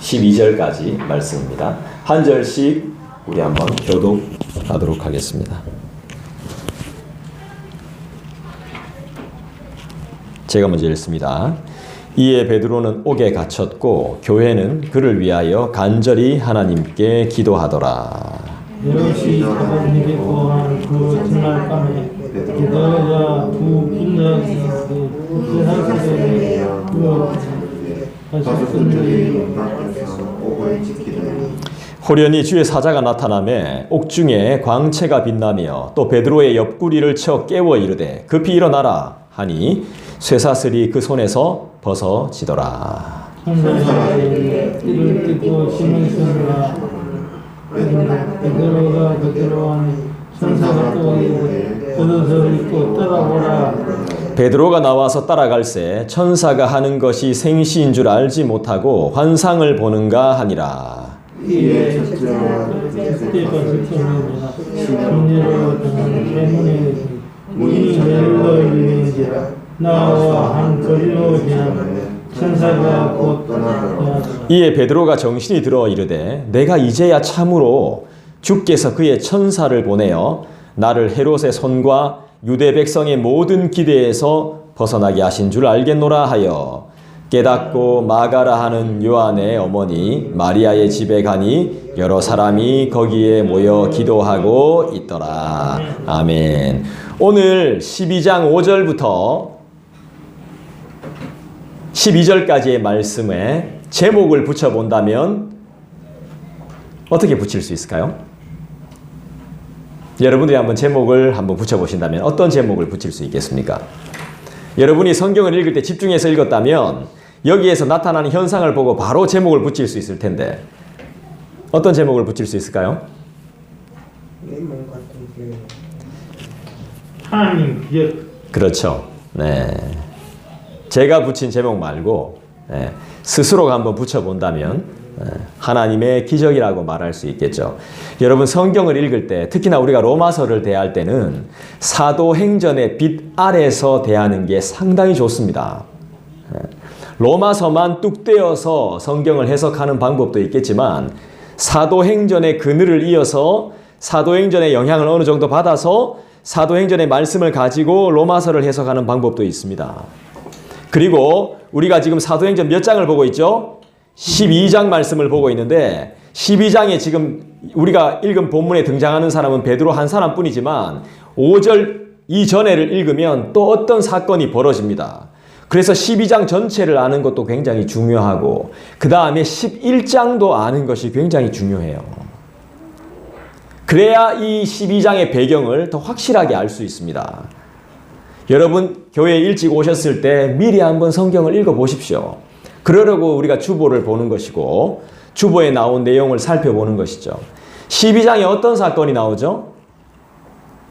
12절까지 말씀입니다. 한 절씩 우리 한번 교독하도록 하겠습니다. 제가 먼저 읽습니다. 이에 베드로는 옥에 갇혔고 교회는 그를 위하여 간절히 하나님께 기도하더라. 여럿이 사도들에게 보한 그 전날 밤에 베드로가 두 빌라에서 그 사람들에게 호련히 주의 사자가 나타나매 옥중에 광채가 빛나며 또 베드로의 옆구리를 쳐 깨워 이르되 급히 일어나라 하니 쇠사슬이 그 손에서 벗어지더라. 천사에게 띠를 띠고 심을 쓰느라 베드로가 베드로하니 천사가 또 이르되 겉옷을 입고 따라오라. 베드로가 나와서 따라갈새 천사가 하는 것이 생시인 줄 알지 못하고 환상을 보는가 하니라. 이에 첫째가 지켜내니라 심리로 등하는 때문에 문이 열려 있는지라 나와 한 거리로 향하면 천사가 곧 떠나더라. 이에 베드로가 정신이 들어 이르되 내가 이제야 참으로 주께서 그의 천사를 보내어 나를 헤롯의 손과 유대 백성의 모든 기대에서 벗어나게 하신 줄 알겠노라 하여 깨닫고 마가라 하는 요한의 어머니 마리아의 집에 가니 여러 사람이 거기에 모여 기도하고 있더라. 아멘. 오늘 12장 5절부터 12절까지의 말씀에 제목을 붙여본다면 어떻게 붙일 수 있을까요? 여러분들이 한번 제목을 한번 붙여보신다면 어떤 제목을 붙일 수 있겠습니까? 여러분이 성경을 읽을 때 집중해서 읽었다면 여기에서 나타나는 현상을 보고 바로 제목을 붙일 수 있을 텐데 어떤 제목을 붙일 수 있을까요? 하나님 기억. 그렇죠. 네. 제가 붙인 제목 말고 스스로가 한번 붙여본다면 하나님의 기적이라고 말할 수 있겠죠. 여러분 성경을 읽을 때 특히나 우리가 로마서를 대할 때는 사도행전의 빛 아래서 대하는 게 상당히 좋습니다. 로마서만 뚝 떼어서 성경을 해석하는 방법도 있겠지만 사도행전의 그늘을 이어서 사도행전의 영향을 어느 정도 받아서 사도행전의 말씀을 가지고 로마서를 해석하는 방법도 있습니다. 그리고 우리가 지금 사도행전 몇 장을 보고 있죠? 12장 말씀을 보고 있는데 12장에 지금 우리가 읽은 본문에 등장하는 사람은 베드로 한 사람뿐이지만 5절 이전에를 읽으면 또 어떤 사건이 벌어집니다. 그래서 12장 전체를 아는 것도 굉장히 중요하고 그 다음에 11장도 아는 것이 굉장히 중요해요. 그래야 이 12장의 배경을 더 확실하게 알 수 있습니다. 여러분 교회에 일찍 오셨을 때 미리 한번 성경을 읽어보십시오. 그러려고 우리가 주보를 보는 것이고 주보에 나온 내용을 살펴보는 것이죠. 12장에 어떤 사건이 나오죠?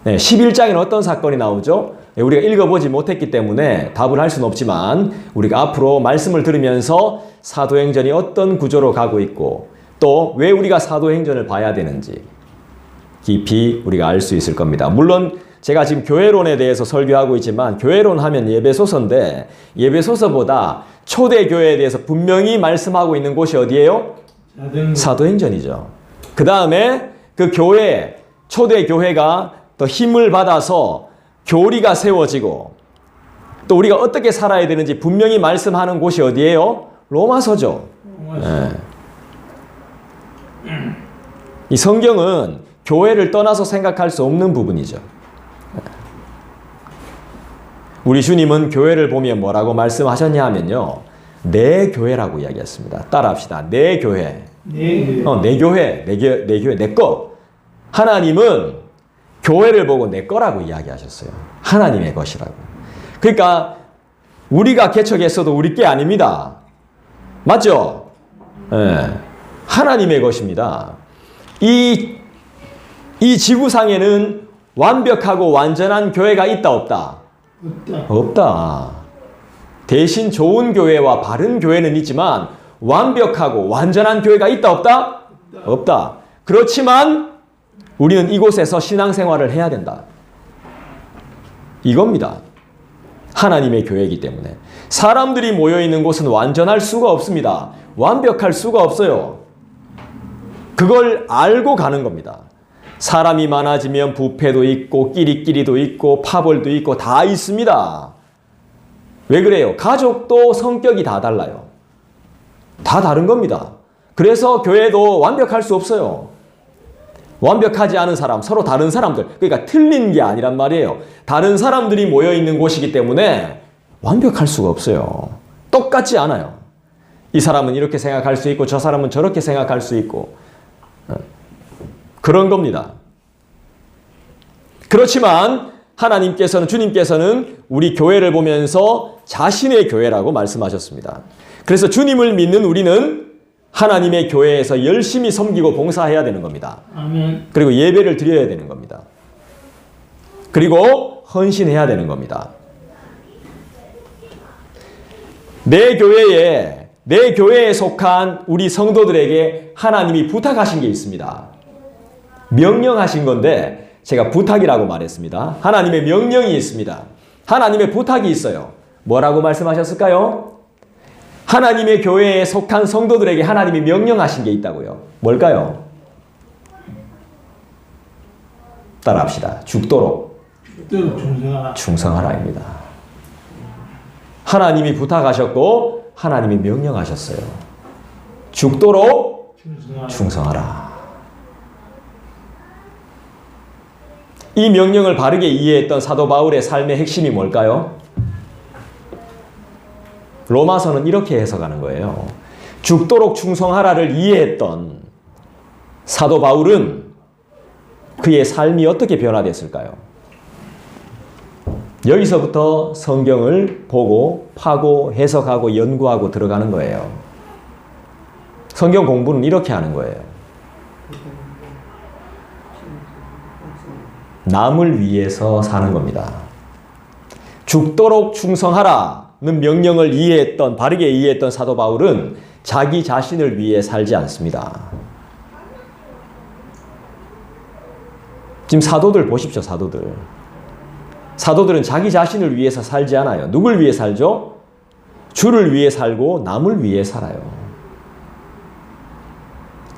11장에는 어떤 사건이 나오죠? 우리가 읽어보지 못했기 때문에 답을 할 수는 없지만 우리가 앞으로 말씀을 들으면서 사도행전이 어떤 구조로 가고 있고 또 왜 우리가 사도행전을 봐야 되는지 깊이 우리가 알 수 있을 겁니다. 물론 제가 지금 교회론에 대해서 설교하고 있지만 교회론 하면 예배소서인데 예배소서보다 초대교회에 대해서 분명히 말씀하고 있는 곳이 어디예요? 사도행전이죠. 그 다음에 그 교회, 초대교회가 더 힘을 받아서 교리가 세워지고 또 우리가 어떻게 살아야 되는지 분명히 말씀하는 곳이 어디예요? 로마서죠. 네. 이 성경은 교회를 떠나서 생각할 수 없는 부분이죠. 우리 주님은 교회를 보면 뭐라고 말씀하셨냐 하면요. 내 교회라고 이야기했습니다. 따라합시다. 내 교회. 내 교회. 내 교회. 내 거. 하나님은 교회를 보고 내 거라고 이야기하셨어요. 하나님의 것이라고. 그러니까 우리가 개척했어도 우리 게 아닙니다. 맞죠? 네. 하나님의 것입니다. 이 지구상에는 완벽하고 완전한 교회가 있다 없다? 없다. 대신 좋은 교회와 바른 교회는 있지만 완벽하고 완전한 교회가 있다 없다? 없다. 그렇지만 우리는 이곳에서 신앙생활을 해야 된다. 이겁니다. 하나님의 교회이기 때문에. 사람들이 모여있는 곳은 완전할 수가 없습니다. 완벽할 수가 없어요. 그걸 알고 가는 겁니다. 사람이 많아지면 부패도 있고 끼리끼리도 있고 파벌도 있고 다 있습니다. 왜 그래요? 가족도 성격이 다 달라요. 다 다른 겁니다. 그래서 교회도 완벽할 수 없어요. 완벽하지 않은 사람, 서로 다른 사람들, 그러니까 틀린 게 아니란 말이에요. 다른 사람들이 모여있는 곳이기 때문에 완벽할 수가 없어요. 똑같지 않아요. 이 사람은 이렇게 생각할 수 있고 저 사람은 저렇게 생각할 수 있고 그런 겁니다. 그렇지만 하나님께서는, 주님께서는 우리 교회를 보면서 자신의 교회라고 말씀하셨습니다. 그래서 주님을 믿는 우리는 하나님의 교회에서 열심히 섬기고 봉사해야 되는 겁니다. 아멘. 그리고 예배를 드려야 되는 겁니다. 그리고 헌신해야 되는 겁니다. 내 교회에 속한 우리 성도들에게 하나님이 부탁하신 게 있습니다. 명령하신 건데 제가 부탁이라고 말했습니다. 하나님의 명령이 있습니다. 하나님의 부탁이 있어요. 뭐라고 말씀하셨을까요? 하나님의 교회에 속한 성도들에게 하나님이 명령하신 게 있다고요. 뭘까요? 따라합시다. 죽도록 충성하라입니다. 하나님이 부탁하셨고 하나님이 명령하셨어요. 죽도록 충성하라. 이 명령을 바르게 이해했던 사도 바울의 삶의 핵심이 뭘까요? 로마서는 이렇게 해석하는 거예요. 죽도록 충성하라를 이해했던 사도 바울은 그의 삶이 어떻게 변화됐을까요? 여기서부터 성경을 보고 파고 해석하고 연구하고 들어가는 거예요. 성경 공부는 이렇게 하는 거예요. 남을 위해서 사는 겁니다. 죽도록 충성하라는 명령을 이해했던, 바르게 이해했던 사도 바울은 자기 자신을 위해 살지 않습니다. 지금 사도들 보십시오, 사도들. 사도들은 자기 자신을 위해서 살지 않아요. 누굴 위해 살죠? 주를 위해 살고 남을 위해 살아요.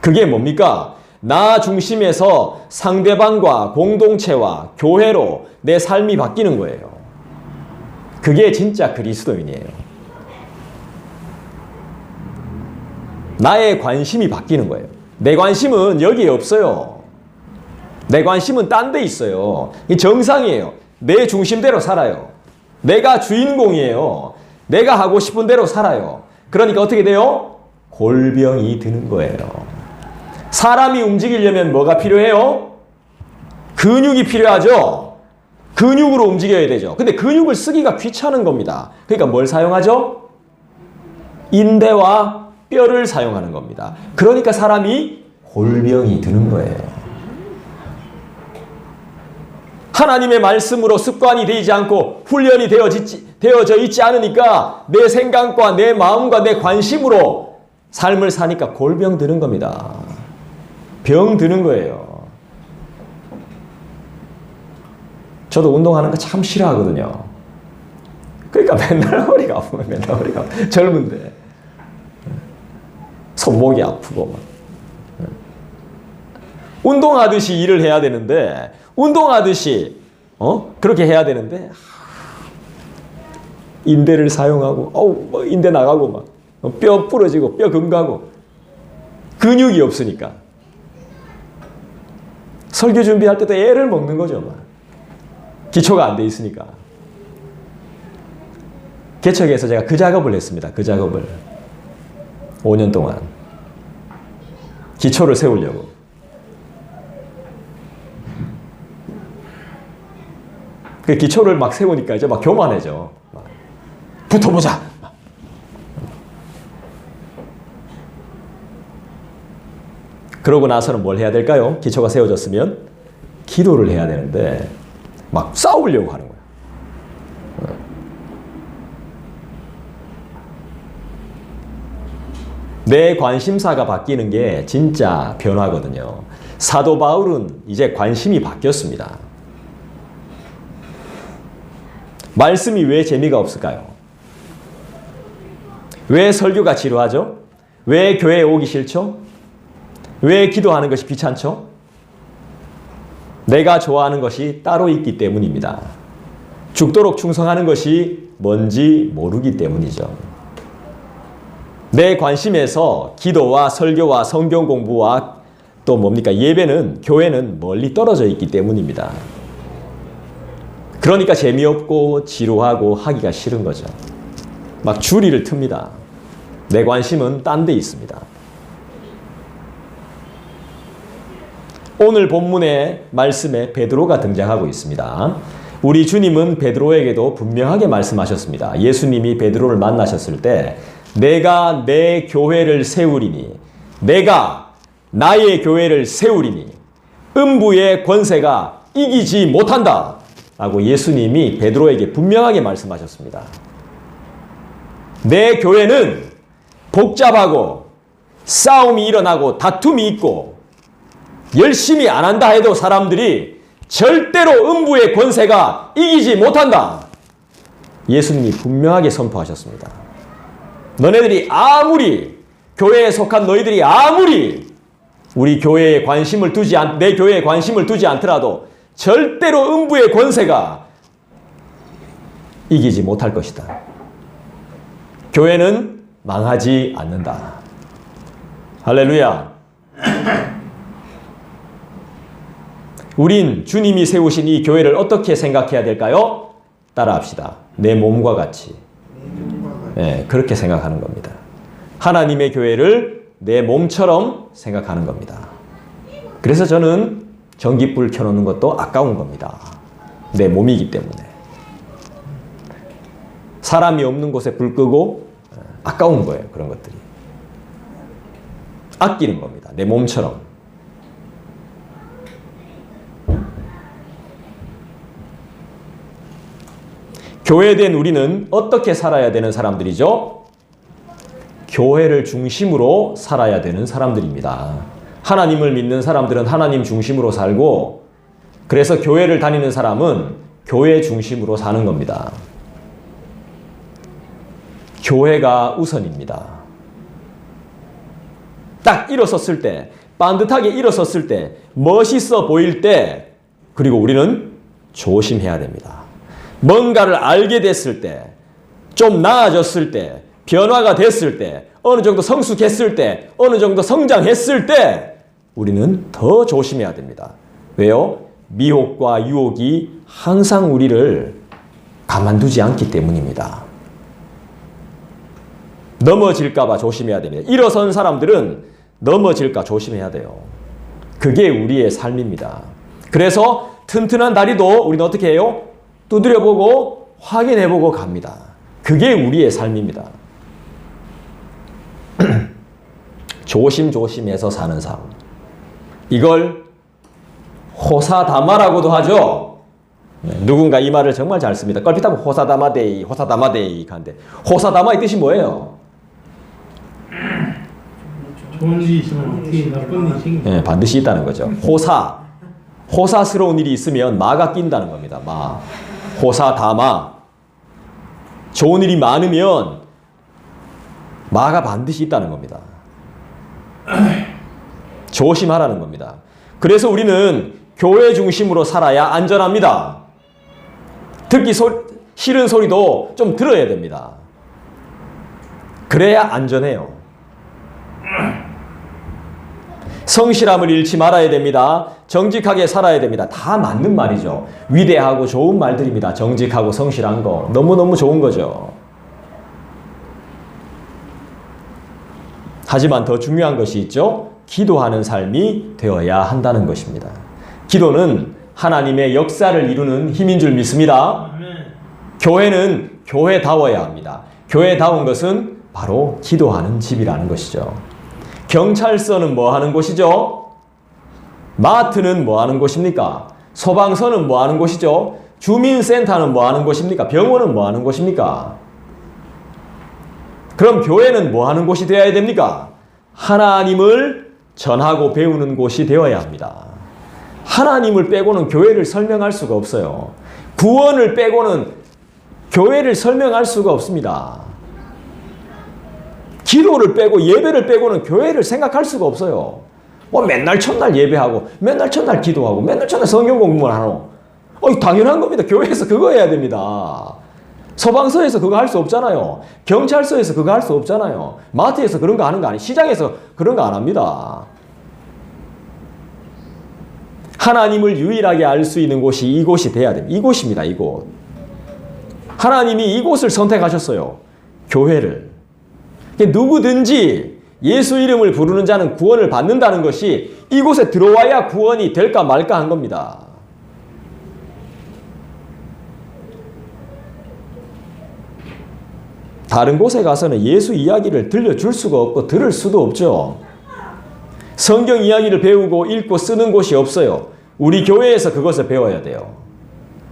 그게 뭡니까? 나 중심에서 상대방과 공동체와 교회로 내 삶이 바뀌는 거예요. 그게 진짜 그리스도인이에요. 나의 관심이 바뀌는 거예요. 내 관심은 여기에 없어요. 내 관심은 딴 데 있어요. 이 정상이에요. 내 중심대로 살아요. 내가 주인공이에요. 내가 하고 싶은 대로 살아요. 그러니까 어떻게 돼요? 골병이 드는 거예요. 사람이 움직이려면 뭐가 필요해요? 근육이 필요하죠? 근육으로 움직여야 되죠. 근데 근육을 쓰기가 귀찮은 겁니다. 그러니까 뭘 사용하죠? 인대와 뼈를 사용하는 겁니다. 그러니까 사람이 골병이 드는 거예요. 하나님의 말씀으로 습관이 되지 않고 훈련이 되어져 있지 않으니까 내 생각과 내 마음과 내 관심으로 삶을 사니까 골병 드는 겁니다. 병 드는 거예요. 저도 운동하는 거 참 싫어하거든요. 그러니까 맨날 허리가 아프면 맨날 허리가 아프고 젊은데 손목이 아프고 막. 운동하듯이 일을 해야 되는데 운동하듯이 그렇게 해야 되는데 인대를 사용하고 뭐 인대 나가고 막 뼈 부러지고 뼈 금가고 근육이 없으니까 설교 준비할 때도 애를 먹는 거죠. 막. 기초가 안 돼 있으니까. 개척에서 제가 그 작업을 했습니다. 그 작업을 5년 동안 기초를 세우려고. 그 기초를 막 세우니까 이제 막 교만해져. 막 붙어보자. 그러고 나서는 뭘 해야 될까요? 기초가 세워졌으면 기도를 해야 되는데 막 싸우려고 하는 거예요. 내 관심사가 바뀌는 게 진짜 변화거든요. 사도 바울은 이제 관심이 바뀌었습니다. 말씀이 왜 재미가 없을까요? 왜 설교가 지루하죠? 왜 교회에 오기 싫죠? 왜 기도하는 것이 귀찮죠? 내가 좋아하는 것이 따로 있기 때문입니다. 죽도록 충성하는 것이 뭔지 모르기 때문이죠. 내 관심에서 기도와 설교와 성경 공부와 또 뭡니까? 예배는, 교회는 멀리 떨어져 있기 때문입니다. 그러니까 재미없고 지루하고 하기가 싫은 거죠. 막 주리를 틉니다. 내 관심은 딴 데 있습니다. 오늘 본문의 말씀에 베드로가 등장하고 있습니다. 우리 주님은 베드로에게도 분명하게 말씀하셨습니다. 예수님이 베드로를 만나셨을 때 내가 내 교회를 세우리니, 내가 나의 교회를 세우리니 음부의 권세가 이기지 못한다 라고 예수님이 베드로에게 분명하게 말씀하셨습니다. 내 교회는 복잡하고 싸움이 일어나고 다툼이 있고 열심히 안 한다 해도 사람들이 절대로 음부의 권세가 이기지 못한다. 예수님이 분명하게 선포하셨습니다. 너네들이 아무리, 교회에 속한 너희들이 아무리 우리 교회에 관심을 내 교회에 관심을 두지 않더라도 절대로 음부의 권세가 이기지 못할 것이다. 교회는 망하지 않는다. 할렐루야. 우린 주님이 세우신 이 교회를 어떻게 생각해야 될까요? 따라합시다. 내 몸과 같이. 네, 그렇게 생각하는 겁니다. 하나님의 교회를 내 몸처럼 생각하는 겁니다. 그래서 저는 전깃불 켜놓는 것도 아까운 겁니다. 내 몸이기 때문에. 사람이 없는 곳에 불 끄고 아까운 거예요. 그런 것들이. 아끼는 겁니다. 내 몸처럼. 교회된 우리는 어떻게 살아야 되는 사람들이죠? 교회를 중심으로 살아야 되는 사람들입니다. 하나님을 믿는 사람들은 하나님 중심으로 살고, 그래서 교회를 다니는 사람은 교회 중심으로 사는 겁니다. 교회가 우선입니다. 딱 일어섰을 때, 반듯하게 일어섰을 때, 멋있어 보일 때, 그리고 우리는 조심해야 됩니다. 뭔가를 알게 됐을 때, 좀 나아졌을 때, 변화가 됐을 때, 어느 정도 성숙했을 때, 어느 정도 성장했을 때 우리는 더 조심해야 됩니다. 왜요? 미혹과 유혹이 항상 우리를 가만두지 않기 때문입니다. 넘어질까 봐 조심해야 됩니다. 일어선 사람들은 넘어질까 조심해야 돼요. 그게 우리의 삶입니다. 그래서 튼튼한 다리도 우리는 어떻게 해요? 두드려보고 확인해보고 갑니다. 그게 우리의 삶입니다. 조심조심해서 사는 삶. 이걸 호사다마라고도 하죠. 누군가 이 말을 정말 잘 씁니다. 껄핏하면 호사다마데이, 호사다마데이 하는데, 호사다마의 뜻이 뭐예요? 좋은 일이 있으면 어떻게 나쁜 일이 생겨? 네, 반드시 있다는 거죠. 호사스러운 일이 있으면 마가 낀다는 겁니다. 마. 호사다마. 좋은 일이 많으면 마가 반드시 있다는 겁니다. 조심하라는 겁니다. 그래서 우리는 교회 중심으로 살아야 안전합니다. 듣기 싫은 소리도 좀 들어야 됩니다. 그래야 안전해요. 성실함을 잃지 말아야 됩니다. 정직하게 살아야 됩니다. 다 맞는 말이죠. 위대하고 좋은 말들입니다. 정직하고 성실한 거. 너무너무 좋은 거죠. 하지만 더 중요한 것이 있죠. 기도하는 삶이 되어야 한다는 것입니다. 기도는 하나님의 역사를 이루는 힘인 줄 믿습니다. 교회는 교회다워야 합니다. 교회다운 것은 바로 기도하는 집이라는 것이죠. 경찰서는 뭐 하는 곳이죠? 마트는 뭐 하는 곳입니까? 소방서는 뭐 하는 곳이죠? 주민센터는 뭐 하는 곳입니까? 병원은 뭐 하는 곳입니까? 그럼 교회는 뭐 하는 곳이 되어야 됩니까? 하나님을 전하고 배우는 곳이 되어야 합니다. 하나님을 빼고는 교회를 설명할 수가 없어요. 구원을 빼고는 교회를 설명할 수가 없습니다. 기도를 빼고 예배를 빼고는 교회를 생각할 수가 없어요. 뭐 맨날 첫날 예배하고 맨날 첫날 기도하고 맨날 첫날 성경 공부만 하노. 당연한 겁니다. 교회에서 그거 해야 됩니다. 소방서에서 그거 할 수 없잖아요. 경찰서에서 그거 할 수 없잖아요. 마트에서 그런 거 하는 거 아니에요. 시장에서 그런 거 안 합니다. 하나님을 유일하게 알 수 있는 곳이 이곳이 돼야 됩니다. 이곳입니다. 이곳. 하나님이 이곳을 선택하셨어요. 교회를. 누구든지 예수 이름을 부르는 자는 구원을 받는다는 것이 이곳에 들어와야 구원이 될까 말까 한 겁니다. 다른 곳에 가서는 예수 이야기를 들려줄 수가 없고 들을 수도 없죠. 성경 이야기를 배우고 읽고 쓰는 곳이 없어요. 우리 교회에서 그것을 배워야 돼요.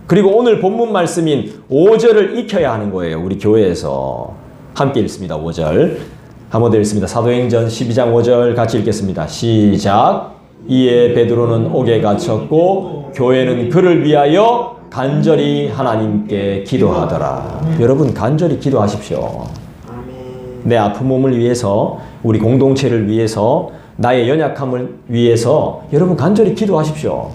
그리고 오늘 본문 말씀인 5절을 익혀야 하는 거예요. 우리 교회에서. 함께 읽습니다. 5절. 한번 더 읽습니다. 사도행전 12장 5절 같이 읽겠습니다. 시작. 이에 베드로는 옥에 갇혔고 교회는 그를 위하여 간절히 하나님께 기도하더라. 여러분 간절히 기도하십시오. 내 아픈 몸을 위해서, 우리 공동체를 위해서, 나의 연약함을 위해서 여러분 간절히 기도하십시오.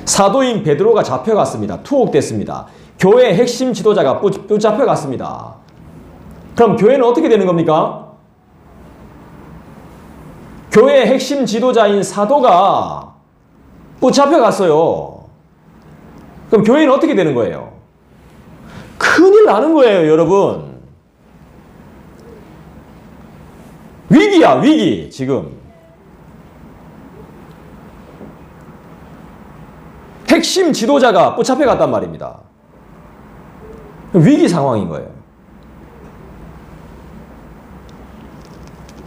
사도인 베드로가 잡혀갔습니다. 투옥됐습니다. 교회의 핵심 지도자가 붙잡혀갔습니다. 그럼 교회는 어떻게 되는 겁니까? 교회의 핵심 지도자인 사도가 붙잡혀갔어요. 그럼 교회는 어떻게 되는 거예요? 큰일 나는 거예요, 여러분. 위기야, 위기, 지금. 핵심 지도자가 붙잡혀갔단 말입니다. 위기 상황인 거예요.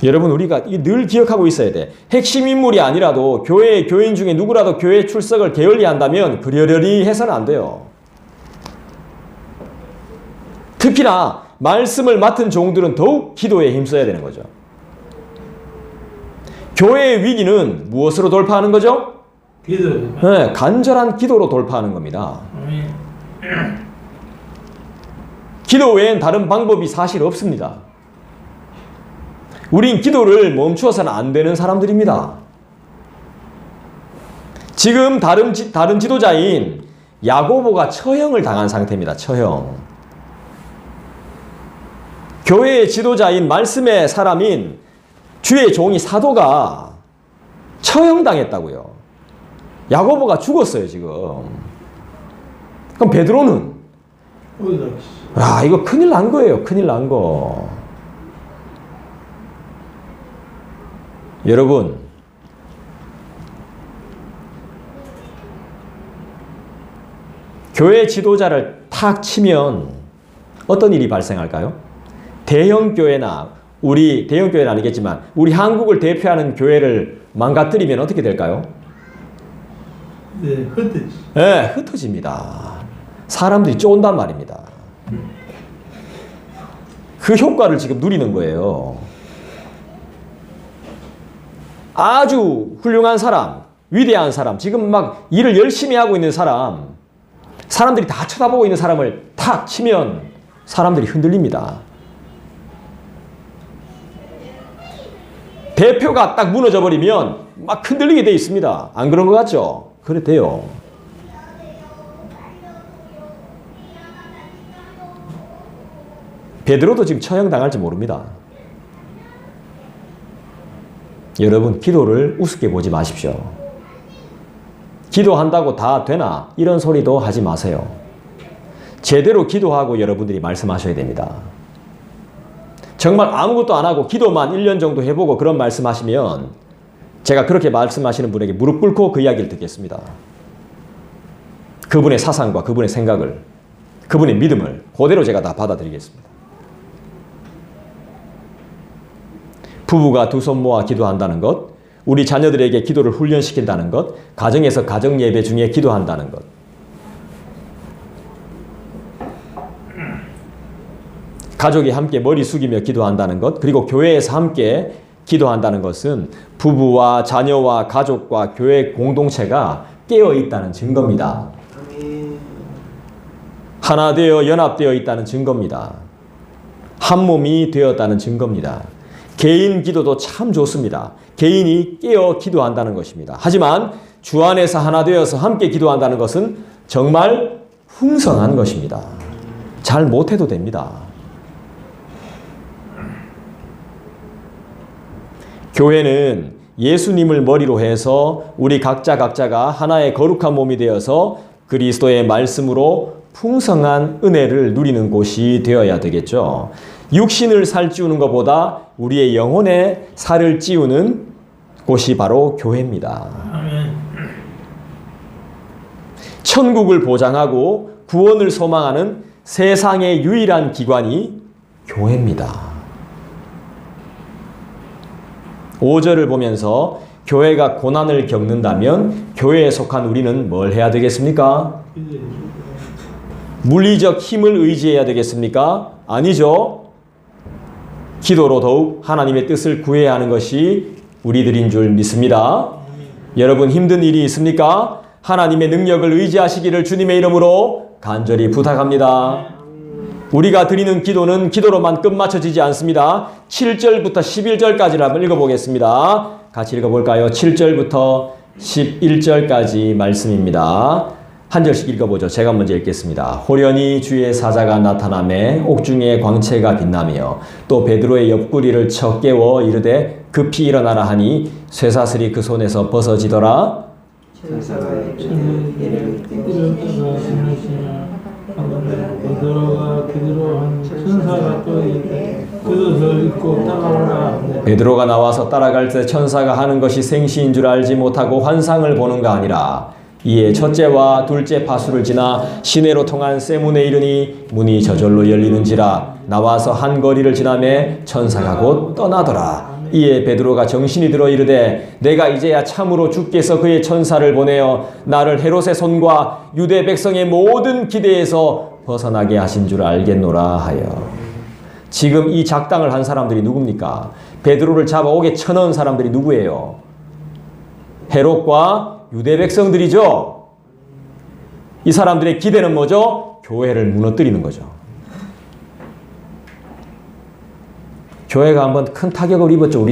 여러분 우리가 늘 기억하고 있어야 돼. 핵심 인물이 아니라도 교회의 교인 중에 누구라도 교회 출석을 게을리한다면 그러려니 해서는 안 돼요. 특히나 말씀을 맡은 종들은 더욱 기도에 힘써야 되는 거죠. 교회의 위기는 무엇으로 돌파하는 거죠? 기도. 네, 간절한 기도로 돌파하는 겁니다. 기도 외엔 다른 방법이 사실 없습니다. 우린 기도를 멈추어서는 안 되는 사람들입니다. 지금 다른 지도자인 야고보가 처형을 당한 상태입니다. 처형. 교회의 지도자인 말씀의 사람인 주의 종이 사도가 처형당했다고요. 야고보가 죽었어요, 지금. 그럼 베드로는? 이거 큰일 난 거예요. 큰일 난 거. 여러분, 교회 지도자를 탁 치면 어떤 일이 발생할까요? 대형 교회나 우리 대형 교회는 아니겠지만 우리 한국을 대표하는 교회를 망가뜨리면 어떻게 될까요? 네, 흩어지. 네, 흩어집니다. 사람들이 쫓는단 말입니다. 그 효과를 지금 누리는 거예요. 아주 훌륭한 사람, 위대한 사람, 지금 막 일을 열심히 하고 있는 사람, 사람들이 다 쳐다보고 있는 사람을 탁 치면 사람들이 흔들립니다. 대표가 딱 무너져 버리면 막 흔들리게 돼 있습니다. 안 그런 것 같죠? 그래 돼요. 베드로도 지금 처형당할지 모릅니다. 여러분 기도를 우습게 보지 마십시오. 기도한다고 다 되나? 이런 소리도 하지 마세요. 제대로 기도하고 여러분들이 말씀하셔야 됩니다. 정말 아무것도 안 하고 기도만 1년 정도 해보고 그런 말씀하시면 제가 그렇게 말씀하시는 분에게 무릎 꿇고 그 이야기를 듣겠습니다. 그분의 사상과 그분의 생각을, 그분의 믿음을 그대로 제가 다 받아들이겠습니다. 부부가 두 손 모아 기도한다는 것, 우리 자녀들에게 기도를 훈련시킨다는 것, 가정에서 가정 예배 중에 기도한다는 것. 가족이 함께 머리 숙이며 기도한다는 것, 그리고 교회에서 함께 기도한다는 것은 부부와 자녀와 가족과 교회 공동체가 깨어 있다는 증거입니다. 하나 되어 연합되어 있다는 증거입니다. 한 몸이 되었다는 증거입니다. 개인 기도도 참 좋습니다. 개인이 깨어 기도한다는 것입니다. 하지만 주 안에서 하나 되어서 함께 기도한다는 것은 정말 풍성한 것입니다. 잘 못해도 됩니다. 교회는 예수님을 머리로 해서 우리 각자가 하나의 거룩한 몸이 되어서 그리스도의 말씀으로 풍성한 은혜를 누리는 곳이 되어야 되겠죠. 육신을 살찌우는 것보다 우리의 영혼의 살을 찌우는 곳이 바로 교회입니다. 천국을 보장하고 구원을 소망하는 세상의 유일한 기관이 교회입니다. 5절을 보면서 교회가 고난을 겪는다면 교회에 속한 우리는 뭘 해야 되겠습니까? 물리적 힘을 의지해야 되겠습니까? 아니죠. 기도로 더욱 하나님의 뜻을 구해야 하는 것이 우리들인 줄 믿습니다. 여러분 힘든 일이 있습니까? 하나님의 능력을 의지하시기를 주님의 이름으로 간절히 부탁합니다. 우리가 드리는 기도는 기도로만 끝마쳐지지 않습니다. 7절부터 11절까지를 한번 읽어보겠습니다. 같이 읽어볼까요? 7절부터 11절까지 말씀입니다. 한 절씩 읽어보죠. 제가 먼저 읽겠습니다. 호련히 주의 사자가 나타나매 옥중에 광채가 빛나며 또 베드로의 옆구리를 쳐 깨워 이르되 급히 일어나라 하니 쇠사슬이 그 손에서 벗어지더라. 천사가 이를 베드로가 기도한 천사가 또 이르되 그것을 읽고 따라오라. 베드로가 나와서 따라갈 때 천사가 하는 것이 생시인 줄 알지 못하고 환상을 보는가 아니라 이에 첫째와 둘째 파수를 지나 시내로 통한 쇠문에 이르니 문이 저절로 열리는지라 나와서 한 거리를 지나매 천사가 곧 떠나더라. 이에 베드로가 정신이 들어 이르되 내가 이제야 참으로 주께서 그의 천사를 보내어 나를 헤롯의 손과 유대 백성의 모든 기대에서 벗어나게 하신 줄 알겠노라 하여. 지금 이 작당을 한 사람들이 누굽니까? 베드로를 잡아오게 쳐넣은 사람들이 누구예요? 헤롯과 유대 백성들이죠. 이 사람들의 기대는 뭐죠? 교회를 무너뜨리는 거죠. 교회가 한번 큰 타격을 입었죠.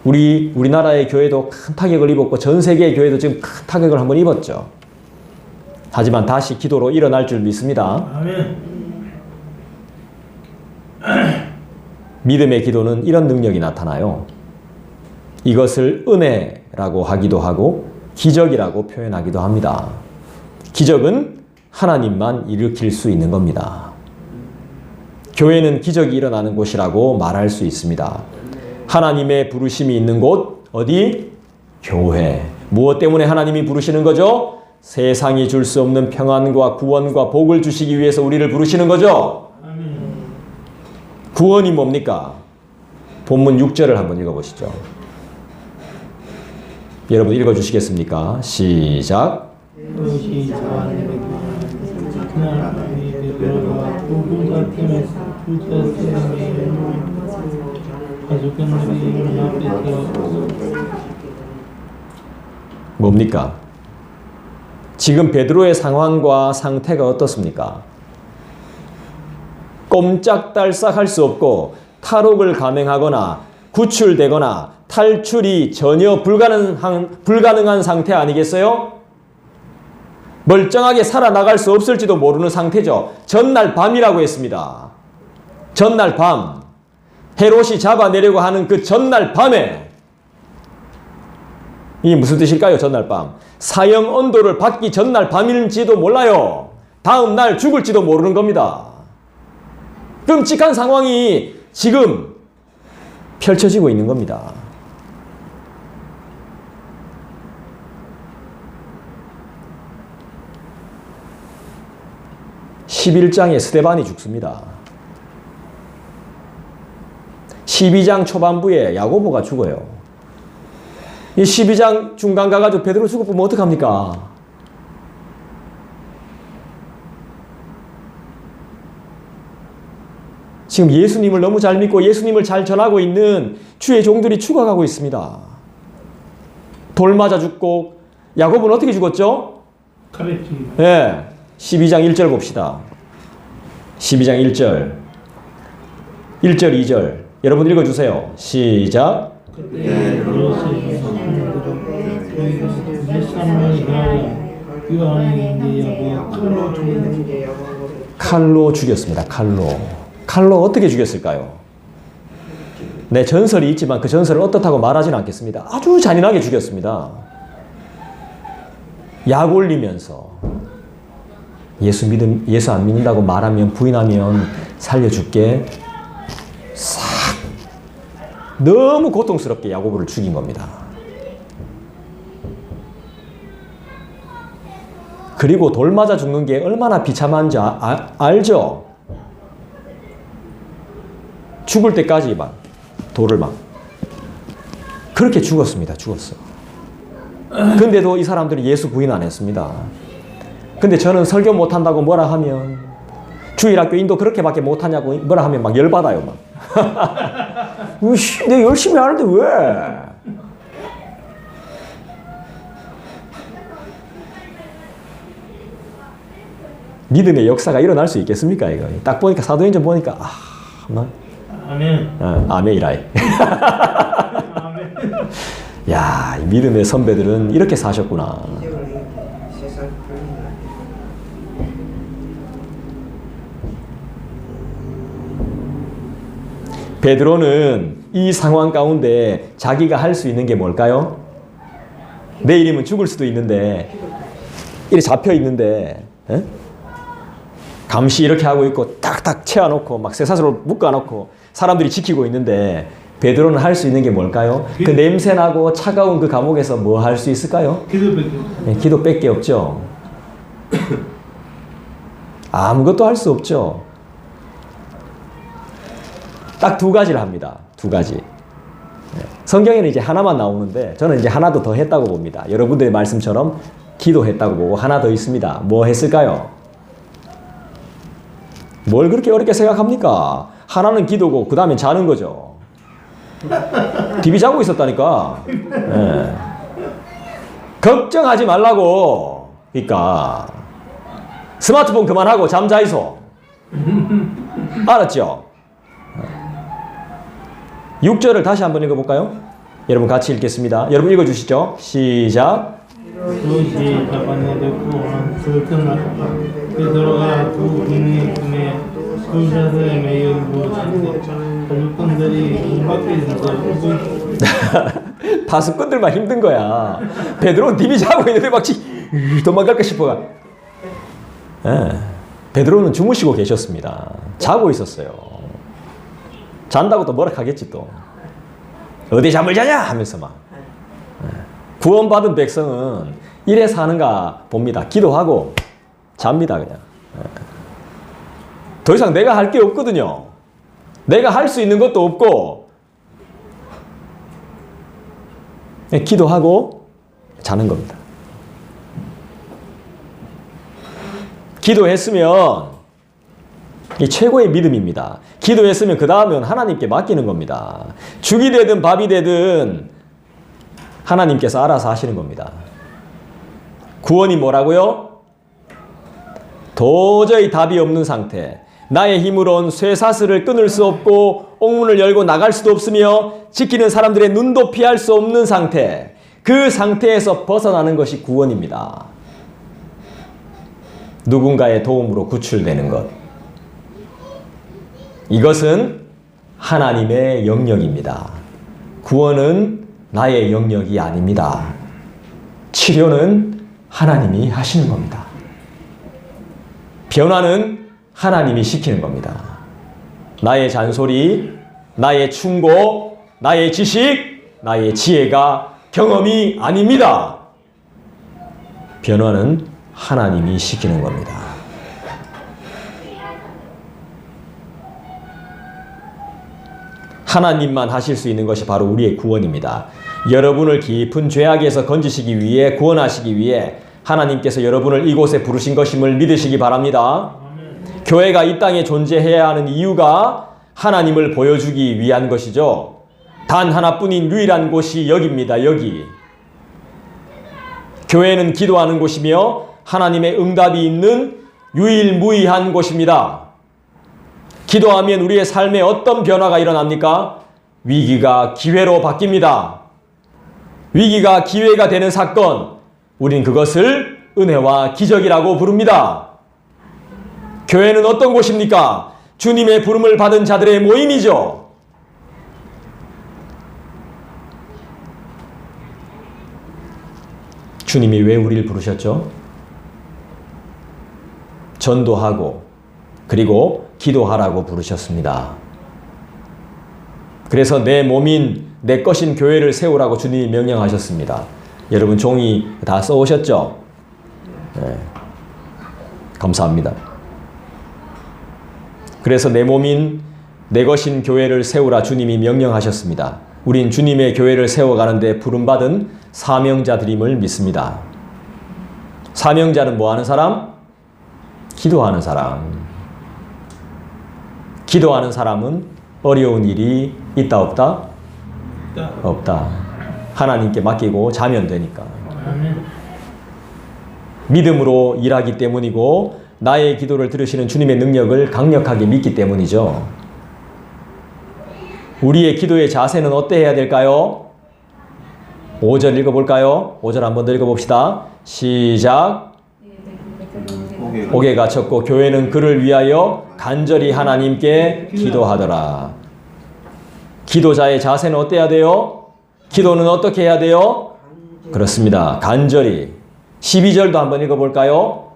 우리나라의 교회도 큰 타격을 입었고 전 세계의 교회도 지금 큰 타격을 한번 입었죠. 하지만 다시 기도로 일어날 줄 믿습니다. 아멘. 믿음의 기도는 이런 능력이 나타나요. 이것을 은혜라고 하기도 하고 기적이라고 표현하기도 합니다. 기적은 하나님만 일으킬 수 있는 겁니다. 교회는 기적이 일어나는 곳이라고 말할 수 있습니다. 하나님의 부르심이 있는 곳, 어디? 교회. 무엇 때문에 하나님이 부르시는 거죠? 세상이 줄 수 없는 평안과 구원과 복을 주시기 위해서 우리를 부르시는 거죠? 구원이 뭡니까? 본문 6절을 한번 읽어보시죠. 여러분 읽어주시겠습니까? 시작. 뭡니까? 지금 베드로의 상황과 상태가 어떻습니까? 꼼짝달싹 할 수 없고 탈옥을 감행하거나 구출되거나 탈출이 전혀 불가능한 상태 아니겠어요? 멀쩡하게 살아나갈 수 없을지도 모르는 상태죠. 전날 밤이라고 했습니다. 전날 밤. 헤롯이 잡아내려고 하는 그 전날 밤에 이게 무슨 뜻일까요? 전날 밤. 사형 언도를 받기 전날 밤일지도 몰라요. 다음 날 죽을지도 모르는 겁니다. 끔찍한 상황이 지금 펼쳐지고 있는 겁니다. (11장에) 스데반이 죽습니다. 12장 초반부에 야고보가 죽어요. 이 12장 중간 가가지고 베드로 죽어보면 어떡합니까? 지금 예수님을 너무 잘 믿고 예수님을 잘 전하고 있는 주의 종들이 죽어가고 있습니다. 돌 맞아 죽고, 야고보는 어떻게 죽었죠? 카레치. 예. 12장 1절 봅시다. 12장 1절. 1절, 2절. 여러분 읽어주세요. 시작. 그때 그것을 사람을 가하여 그 안에 있는 야곱을 칼로 죽였다. 칼로 죽였습니다. 칼로. 칼로 어떻게 죽였을까요? 네, 전설이 있지만 그 전설을 어떻다고 말하지는 않겠습니다. 아주 잔인하게 죽였습니다. 약 올리면서 예수 안 믿는다고 말하면 부인하면 살려줄게. 싹 너무 고통스럽게 야고보를 죽인 겁니다. 그리고 돌 맞아 죽는 게 얼마나 비참한지 알죠? 죽을 때까지 막 돌을 막 그렇게 죽었습니다. 죽었어. 근데도 이 사람들이 예수 부인 안 했습니다. 근데 저는 설교 못한다고 뭐라 하면 주일학교 인도 그렇게밖에 못하냐고 뭐라 하면 막 열받아요. 막. 으씨, 내가 열심히 하는데 왜? 믿음의 역사가 일어날 수 있겠습니까? 이거 딱 보니까 사도행전 보니까 막 아멘. 아멘이라이. 아멘. 야, 이 믿음의 선배들은 이렇게 사셨구나. 베드로는 이 상황 가운데 자기가 할 수 있는 게 뭘까요? 내일이면 죽을 수도 있는데 이렇게 잡혀 있는데 에? 감시 이렇게 하고 있고 딱딱 채워놓고 막 쇠사슬로 묶어놓고 사람들이 지키고 있는데 베드로는 할 수 있는 게 뭘까요? 그 냄새나고 차가운 그 감옥에서 뭐 할 수 있을까요? 기도밖에. 네, 기도밖에 없죠. 아무것도 할 수 없죠. 딱 두 가지를 합니다. 두 가지. 성경에는 이제 하나만 나오는데 저는 이제 하나 더 했다고 봅니다. 여러분들의 말씀처럼 기도했다고 보고 하나 더 있습니다. 뭐 했을까요? 뭘 그렇게 어렵게 생각합니까? 하나는 기도고 그 다음에 자는 거죠. TV 자고 있었다니까. 네. 걱정하지 말라고. 그러니까 스마트폰 그만하고 잠자 있어. 알았죠? 6절을 다시 한번 읽어볼까요? 여러분 같이 읽겠습니다. 여러분 읽어주시죠. 시작. 그것이 자반에 듣고 들뜬났다. 베드로가 두 군의 품에 돌샷을 매여 누웠는데 가족들이 문 밖에서 울고 파수꾼들만 힘든 거야. 베드로는 TV 자고 있는데 막 도망갈까 싶어가. 베드로는 주무시고 계셨습니다. 자고 있었어요. 잔다고 또 뭐라 하겠지 또. 어디 잠을 자냐 하면서 막. 구원받은 백성은 이래 사는가 봅니다. 기도하고 잡니다 그냥. 더 이상 내가 할 게 없거든요. 내가 할 수 있는 것도 없고 기도하고 자는 겁니다. 기도했으면 이 최고의 믿음입니다. 기도했으면 그 다음은 하나님께 맡기는 겁니다. 죽이 되든 밥이 되든 하나님께서 알아서 하시는 겁니다. 구원이 뭐라고요? 도저히 답이 없는 상태. 나의 힘으론 쇠사슬을 끊을 수 없고 옥문을 열고 나갈 수도 없으며 지키는 사람들의 눈도 피할 수 없는 상태. 그 상태에서 벗어나는 것이 구원입니다. 누군가의 도움으로 구출되는 것. 이것은 하나님의 영역입니다. 구원은 나의 영역이 아닙니다. 치료는 하나님이 하시는 겁니다. 변화는 하나님이 시키는 겁니다. 나의 잔소리, 나의 충고, 나의 지식, 나의 지혜가 경험이 아닙니다. 변화는 하나님이 시키는 겁니다. 하나님만 하실 수 있는 것이 바로 우리의 구원입니다. 여러분을 깊은 죄악에서 건지시기 위해 구원하시기 위해 하나님께서 여러분을 이곳에 부르신 것임을 믿으시기 바랍니다. 교회가 이 땅에 존재해야 하는 이유가 하나님을 보여주기 위한 것이죠. 단 하나뿐인 유일한 곳이 여기입니다. 여기. 교회는 기도하는 곳이며 하나님의 응답이 있는 유일무이한 곳입니다. 기도하면 우리의 삶에 어떤 변화가 일어납니까? 위기가 기회로 바뀝니다. 위기가 기회가 되는 사건, 우린 그것을 은혜와 기적이라고 부릅니다. 교회는 어떤 곳입니까? 주님의 부름을 받은 자들의 모임이죠. 주님이 왜 우리를 부르셨죠? 전도하고 그리고 기도하라고 부르셨습니다. 그래서 내 몸인 내 것인 교회를 세우라고 주님이 명령하셨습니다. 여러분 종이 다 써오셨죠? 네. 감사합니다. 그래서 내 몸인 내 것인 교회를 세우라 주님이 명령하셨습니다. 우린 주님의 교회를 세워가는데 부름받은 사명자들임을 믿습니다. 사명자는 뭐 하는 사람? 기도하는 사람. 기도하는 사람은 어려운 일이 있다 없다? 없다. 하나님께 맡기고 자면 되니까. 믿음으로 일하기 때문이고 나의 기도를 들으시는 주님의 능력을 강력하게 믿기 때문이죠. 우리의 기도의 자세는 어때야 될까요? 5절 읽어볼까요? 5절 한번 더 읽어봅시다. 시작. 옥에 갇혔고 교회는 그를 위하여 간절히 하나님께 기도하더라. 기도자의 자세는 어때야 돼요? 기도는 어떻게 해야 돼요? 그렇습니다. 간절히. 12절도 한번 읽어볼까요?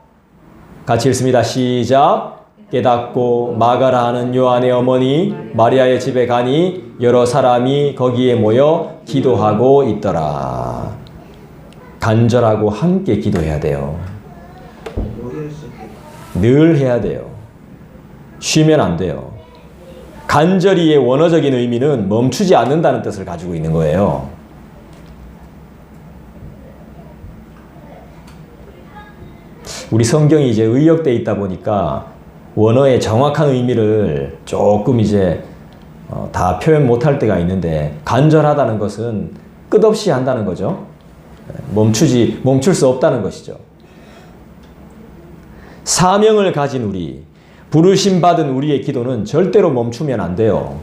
같이 읽습니다. 시작. 깨닫고 마가라 하는 요한의 어머니 마리아의 집에 가니 여러 사람이 거기에 모여 기도하고 있더라. 간절하고 함께 기도해야 돼요. 늘 해야 돼요. 쉬면 안 돼요. 간절히의 원어적인 의미는 멈추지 않는다는 뜻을 가지고 있는 거예요. 우리 성경이 이제 의역되어 있다 보니까 원어의 정확한 의미를 조금 이제 다 표현 못할 때가 있는데 간절하다는 것은 끝없이 한다는 거죠. 멈출 수 없다는 것이죠. 사명을 가진 우리, 부르심 받은 우리의 기도는 절대로 멈추면 안 돼요.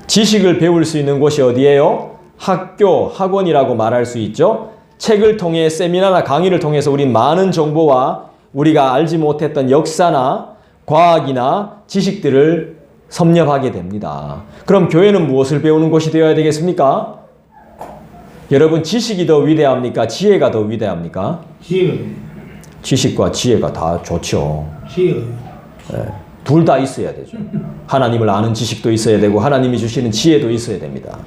지식을 배울 수 있는 곳이 어디예요? 학교, 학원이라고 말할 수 있죠. 책을 통해 세미나나 강의를 통해서 우린 많은 정보와 우리가 알지 못했던 역사나 과학이나 지식들을 섭렵하게 됩니다. 그럼 교회는 무엇을 배우는 곳이 되어야 되겠습니까? 여러분 지식이 더 위대합니까? 지혜가 더 위대합니까? 지식과 지혜가 다 좋죠. 네, 둘 다 있어야 되죠. 하나님을 아는 지식도 있어야 되고 하나님이 주시는 지혜도 있어야 됩니다.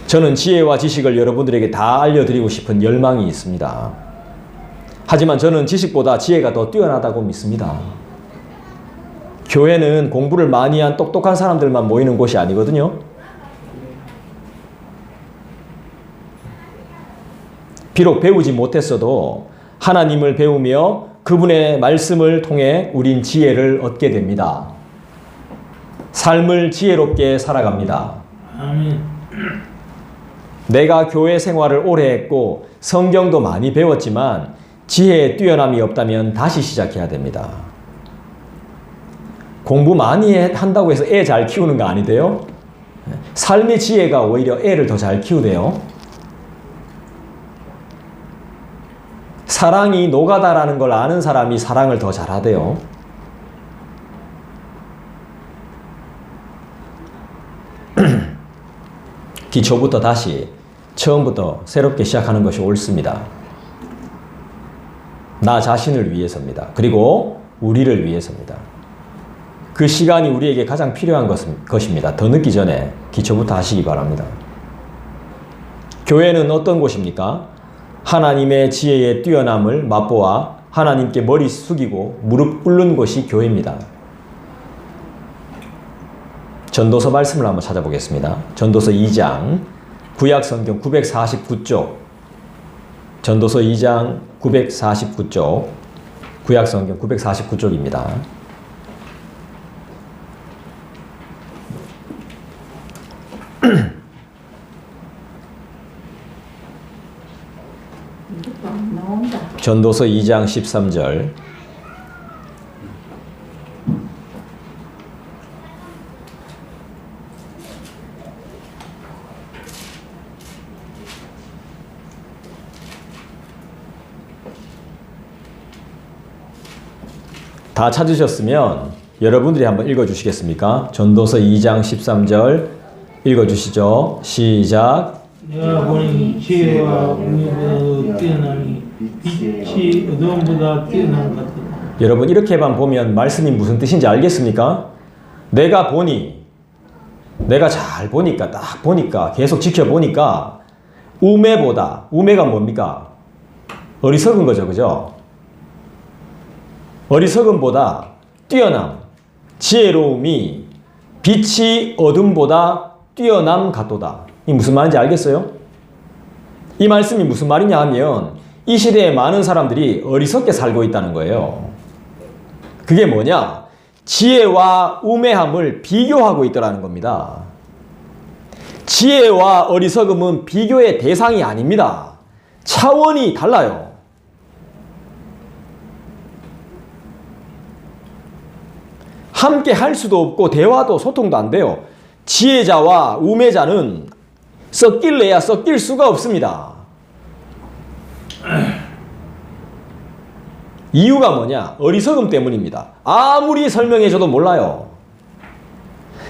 저는 지혜와 지식을 여러분들에게 다 알려드리고 싶은 열망이 있습니다. 하지만 저는 지식보다 지혜가 더 뛰어나다고 믿습니다. 교회는 공부를 많이 한 똑똑한 사람들만 모이는 곳이 아니거든요. 비록 배우지 못했어도 하나님을 배우며 그분의 말씀을 통해 우린 지혜를 얻게 됩니다. 삶을 지혜롭게 살아갑니다. 아멘. 내가 교회 생활을 오래 했고 성경도 많이 배웠지만 지혜에 뛰어남이 없다면 다시 시작해야 됩니다. 공부 많이 한다고 해서 애 잘 키우는 거 아니대요? 삶의 지혜가 오히려 애를 더 잘 키우대요. 사랑이 노가다라는 걸 아는 사람이 사랑을 더 잘하대요. 기초부터 다시 처음부터 새롭게 시작하는 것이 옳습니다. 나 자신을 위해서입니다. 그리고 우리를 위해서입니다. 그 시간이 우리에게 가장 필요한 것입니다. 더 늦기 전에 기초부터 하시기 바랍니다. 교회는 어떤 곳입니까? 하나님의 지혜에 뛰어남을 맛보아 하나님께 머리 숙이고 무릎 꿇는 곳이 교회입니다. 전도서 말씀을 한번 찾아보겠습니다. 전도서 2장 구약성경 949쪽 전도서 2장 949쪽 구약성경 949쪽입니다. 나온다. 전도서 2장 13절. 다 찾으셨으면 여러분들이 한번 읽어주시겠습니까? 전도서 2장 13절 읽어주시죠. 시작. 내가 보니 지혜와 우매보다 뛰어나니 빛이 어둠보다 뛰어난 것 같다. 여러분 이렇게만 보면 말씀이 무슨 뜻인지 알겠습니까? 내가 보니, 내가 잘 보니까, 딱 보니까, 계속 지켜보니까 우매보다, 우매가 뭡니까? 어리석은 거죠, 그죠? 어리석음보다 뛰어남, 지혜로움이 빛이 어둠보다 뛰어남 같도다. 이 무슨 말인지 알겠어요? 이 말씀이 무슨 말이냐 하면 이 시대에 많은 사람들이 어리석게 살고 있다는 거예요. 그게 뭐냐? 지혜와 우매함을 비교하고 있더라는 겁니다. 지혜와 어리석음은 비교의 대상이 아닙니다. 차원이 달라요. 함께 할 수도 없고 대화도 소통도 안 돼요. 지혜자와 우매자는 섞일래야 섞일 수가 없습니다. 이유가 뭐냐? 어리석음 때문입니다. 아무리 설명해줘도 몰라요.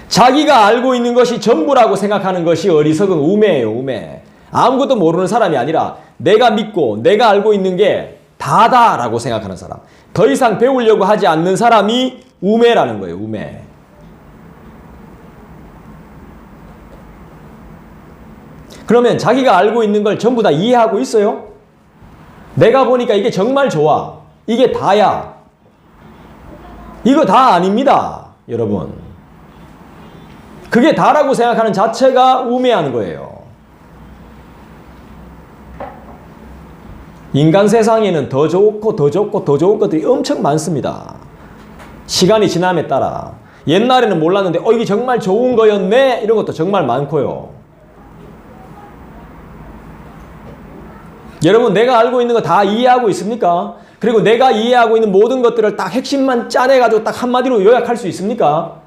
자기가 알고 있는 것이 전부라고 생각하는 것이 어리석은 우매예요, 우매. 아무것도 모르는 사람이 아니라 내가 믿고 내가 알고 있는 게 다다라고 생각하는 사람. 더 이상 배우려고 하지 않는 사람이 우매라는 거예요, 우매. 그러면 자기가 알고 있는 걸 전부 다 이해하고 있어요? 내가 보니까 이게 정말 좋아. 이게 다야. 이거 다 아닙니다, 여러분. 그게 다라고 생각하는 자체가 우매한 거예요. 인간 세상에는 더 좋고 더 좋고 더 좋은 것들이 엄청 많습니다. 시간이 지남에 따라. 옛날에는 몰랐는데 이게 정말 좋은 거였네? 이런 것도 정말 많고요. 여러분, 내가 알고 있는 거 다 이해하고 있습니까? 그리고 내가 이해하고 있는 모든 것들을 딱 핵심만 짜내가지고 딱 한마디로 요약할 수 있습니까?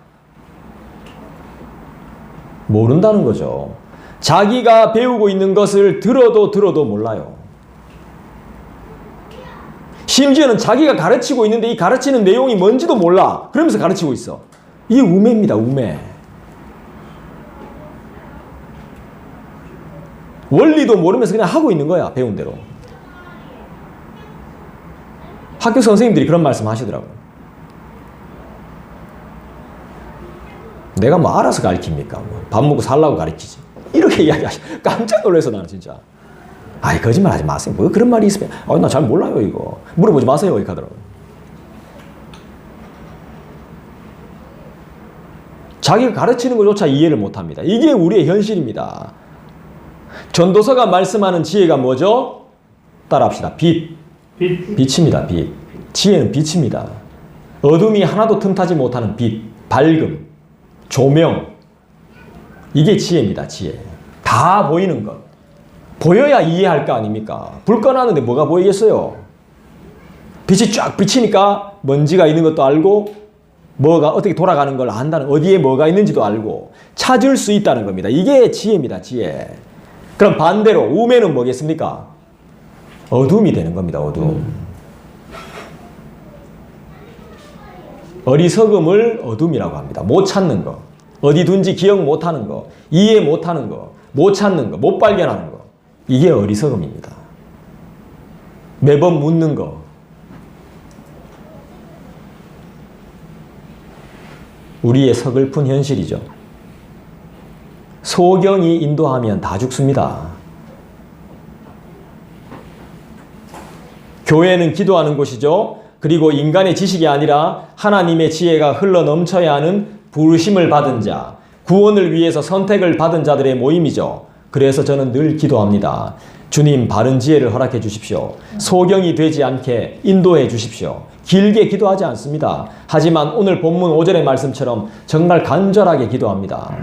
모른다는 거죠. 자기가 배우고 있는 것을 들어도 몰라요. 심지어는 자기가 가르치고 있는데 이 가르치는 내용이 뭔지도 몰라. 그러면서 가르치고 있어. 이게 우매입니다, 우매. 원리도 모르면서 그냥 하고 있는 거야, 배운 대로. 학교 선생님들이 그런 말씀 하시더라고요. 내가 뭐 알아서 가르칩니까? 밥 먹고 살라고 가르치지. 이렇게 이야기하시. 깜짝 놀라서 나는 진짜. 아이, 거짓말 하지 마세요. 뭐 그런 말이 있으면 나 잘 몰라요 이거. 물어보지 마세요 이렇게 하더라고요. 자기가 가르치는 것조차 이해를 못합니다. 이게 우리의 현실입니다. 전도서가 말씀하는 지혜가 뭐죠? 따라합시다. 빛. 빛입니다. 빛. 지혜는 빛입니다. 어둠이 하나도 틈타지 못하는 빛, 밝음, 조명. 이게 지혜입니다. 지혜. 다 보이는 것. 보여야 이해할 거 아닙니까? 불 꺼놨는데 뭐가 보이겠어요? 빛이 쫙 비치니까 먼지가 있는 것도 알고 뭐가 어떻게 돌아가는 걸 안다는, 어디에 뭐가 있는지도 알고 찾을 수 있다는 겁니다. 이게 지혜입니다. 지혜. 그럼 반대로 우매는 뭐겠습니까? 어둠이 되는 겁니다. 어둠. 어리석음을 어둠이라고 합니다. 못 찾는 거. 어디 둔지 기억 못하는 거. 이해 못하는 거. 못 찾는 거. 못 발견하는 거. 이게 어리석음입니다. 매번 묻는 거. 우리의 서글픈 현실이죠. 소경이 인도하면 다 죽습니다. 교회는 기도하는 곳이죠. 그리고 인간의 지식이 아니라 하나님의 지혜가 흘러 넘쳐야 하는 부르심을 받은 자, 구원을 위해서 선택을 받은 자들의 모임이죠. 그래서 저는 늘 기도합니다. 주님, 바른 지혜를 허락해 주십시오. 소경이 되지 않게 인도해 주십시오. 길게 기도하지 않습니다. 하지만 오늘 본문 5절의 말씀처럼 정말 간절하게 기도합니다.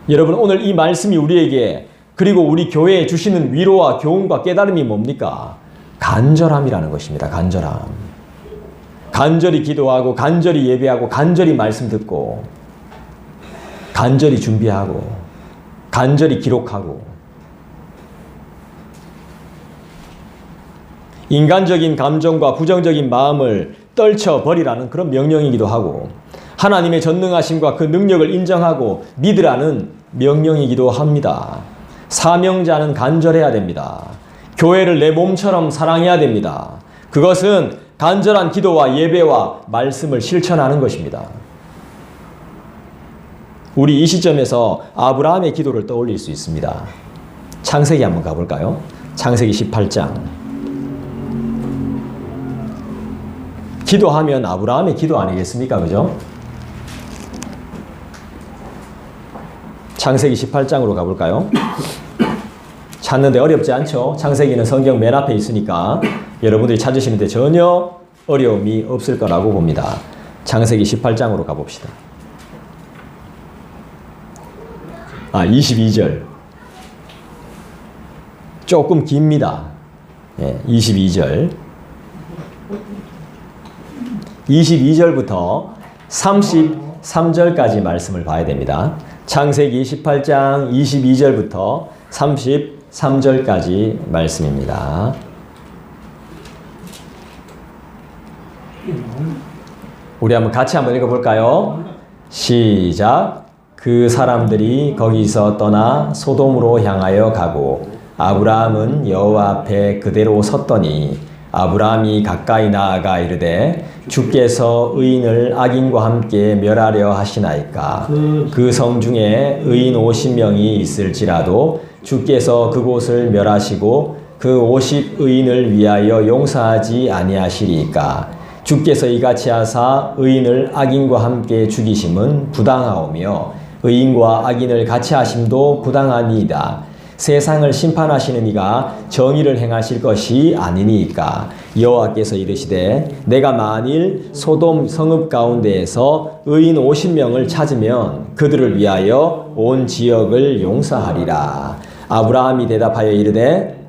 여러분, 오늘 이 말씀이 우리에게 그리고 우리 교회에 주시는 위로와 교훈과 깨달음이 뭡니까? 간절함이라는 것입니다. 간절함. 간절히 기도하고 간절히 예배하고 간절히 말씀 듣고 간절히 준비하고 간절히 기록하고 인간적인 감정과 부정적인 마음을 떨쳐버리라는 그런 명령이기도 하고 하나님의 전능하심과 그 능력을 인정하고 믿으라는 명령이기도 합니다. 사명자는 간절해야 됩니다. 교회를 내 몸처럼 사랑해야 됩니다. 그것은 간절한 기도와 예배와 말씀을 실천하는 것입니다. 우리 이 시점에서 아브라함의 기도를 떠올릴 수 있습니다. 창세기 한번 가볼까요? 창세기 18장. 기도하면 아브라함의 기도 아니겠습니까? 그죠? 창세기 18장으로 가볼까요? 찾는데 어렵지 않죠? 창세기는 성경 맨 앞에 있으니까 여러분들이 찾으시는데 전혀 어려움이 없을 거라고 봅니다. 창세기 18장으로 가봅시다. 22절. 조금 깁니다. 22절. 22절부터 33절까지 말씀을 봐야 됩니다. 창세기 18장 22절부터 33절까지 말씀입니다. 우리 같이 한번 읽어볼까요? 시작. 그 사람들이 거기서 떠나 소돔으로 향하여 가고 아브라함은 여호와 앞에 그대로 섰더니 아브라함이 가까이 나아가 이르되 주께서 의인을 악인과 함께 멸하려 하시나이까. 그 성 중에 의인 50명이 있을지라도 주께서 그곳을 멸하시고 그 50의인을 위하여 용서하지 아니하시리이까. 주께서 이같이 하사 의인을 악인과 함께 죽이심은 부당하오며 의인과 악인을 같이 하심도 부당하니이다. 세상을 심판하시는 이가 정의를 행하실 것이 아니니까. 여호와께서 이르시되 내가 만일 소돔 성읍 가운데에서 의인 50명을 찾으면 그들을 위하여 온 지역을 용서하리라. 아브라함이 대답하여 이르되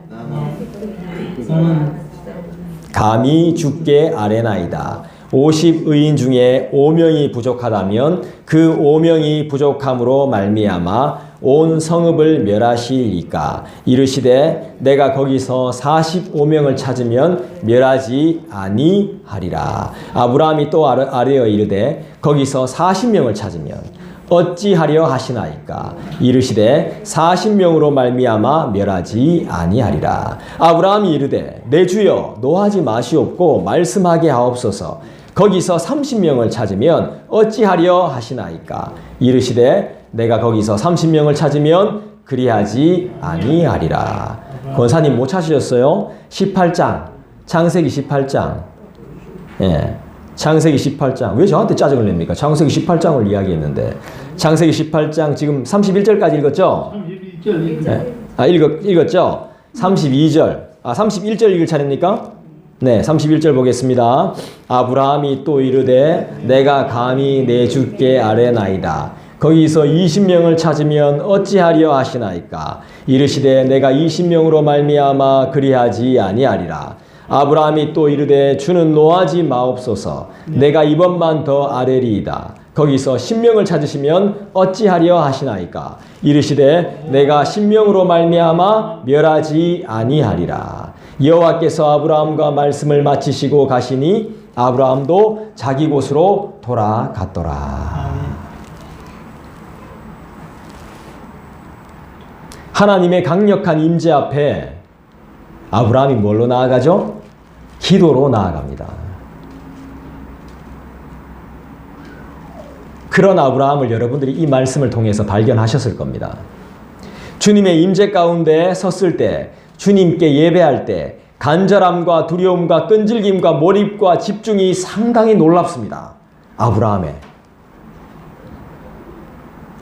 감히 주께 아뢰나이다. 50의인 중에 5명이 부족하다면 그 5명이 부족함으로 말미암아 온 성읍을 멸하시리까. 이르시되 내가 거기서 45명을 찾으면 멸하지 아니하리라. 아브라함이 또 아뢰어 이르되 거기서 40명을 찾으면 어찌하려 하시나이까. 이르시되 40명으로 말미암아 멸하지 아니하리라. 아브라함이 이르되 내 주여 노하지 마시옵고 말씀하게 하옵소서. 거기서 30명을 찾으면 어찌하려 하시나이까. 이르시되 내가 거기서 30명을 찾으면 그리하지 아니하리라. 권사님 못 찾으셨어요? 18장 창세기 18장. 창세기 18장. 왜 저한테 짜증을 냅니까? 창세기 18장을 이야기했는데. 창세기 18장 지금 31절까지 읽었죠? 31절 읽었죠? 32절. 31절 읽을 차례입니까? 네, 31절 보겠습니다. 아브라함이 또 이르되 내가 감히 내 주께 아뢰나이다. 거기서 20명을 찾으면 어찌하려 하시나이까. 이르시되 내가 20명으로 말미암아 그리하지 아니하리라. 아브라함이 또 이르되 주는 노하지 마옵소서. 내가 이번만 더 아뢰리이다. 거기서 10명을 찾으시면 어찌하려 하시나이까. 이르시되 내가 10명으로 말미암아 멸하지 아니하리라. 여호와께서 아브라함과 말씀을 마치시고 가시니 아브라함도 자기 곳으로 돌아갔더라. 하나님의 강력한 임재 앞에 아브라함이 뭘로 나아가죠? 기도로 나아갑니다. 그런 아브라함을 여러분들이 이 말씀을 통해서 발견하셨을 겁니다. 주님의 임재 가운데 섰을 때, 주님께 예배할 때 간절함과 두려움과 끈질김과 몰입과 집중이 상당히 놀랍습니다. 아브라함의.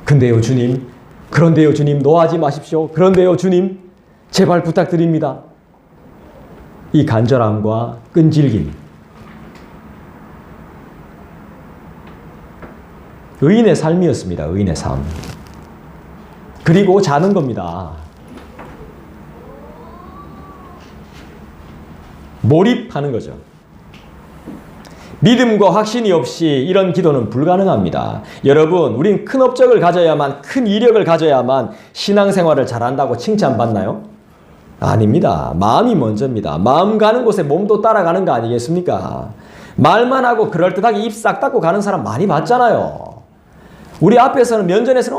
근데요 주님, 그런데요 주님 노하지 마십시오. 그런데요 주님 제발 부탁드립니다. 이 간절함과 끈질김, 의인의 삶이었습니다. 의인의 삶. 그리고 자는 겁니다. 몰입하는 거죠. 믿음과 확신이 없이 이런 기도는 불가능합니다. 여러분, 우린 큰 업적을 가져야만, 큰 이력을 가져야만 신앙생활을 잘한다고 칭찬받나요? 아닙니다. 마음이 먼저입니다. 마음 가는 곳에 몸도 따라가는 거 아니겠습니까? 말만 하고 그럴듯하게 입 싹 닫고 가는 사람 많이 봤잖아요. 우리 앞에서는 면전에서는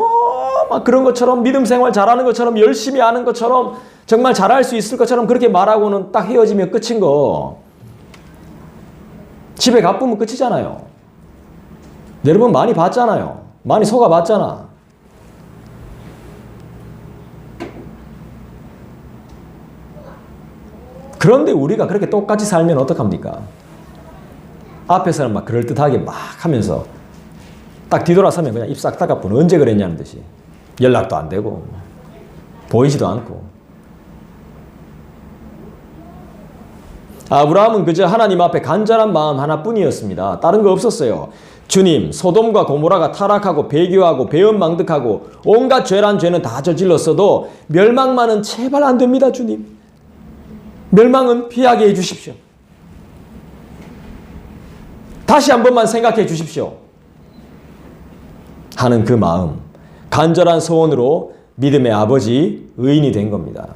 막 그런 것처럼 믿음 생활 잘하는 것처럼 열심히 하는 것처럼 정말 잘할 수 있을 것처럼 그렇게 말하고는 딱 헤어지면 끝인 거. 집에 가쁘면 끝이잖아요. 여러분 많이 봤잖아요. 많이 속아봤잖아. 그런데 우리가 그렇게 똑같이 살면 어떡합니까? 앞에서는 막 그럴듯하게 막 하면서 딱 뒤돌아서면 그냥 입 싹 닦아뿐 언제 그랬냐는 듯이 연락도 안 되고 보이지도 않고. 아브라함은 그저 하나님 앞에 간절한 마음 하나뿐이었습니다. 다른 거 없었어요. 주님, 소돔과 고모라가 타락하고 배교하고 배은망덕하고 온갖 죄란 죄는 다 저질렀어도 멸망만은 제발 안 됩니다, 주님. 멸망은 피하게 해주십시오. 다시 한 번만 생각해 주십시오. 하는 그 마음, 간절한 소원으로 믿음의 아버지, 의인이 된 겁니다.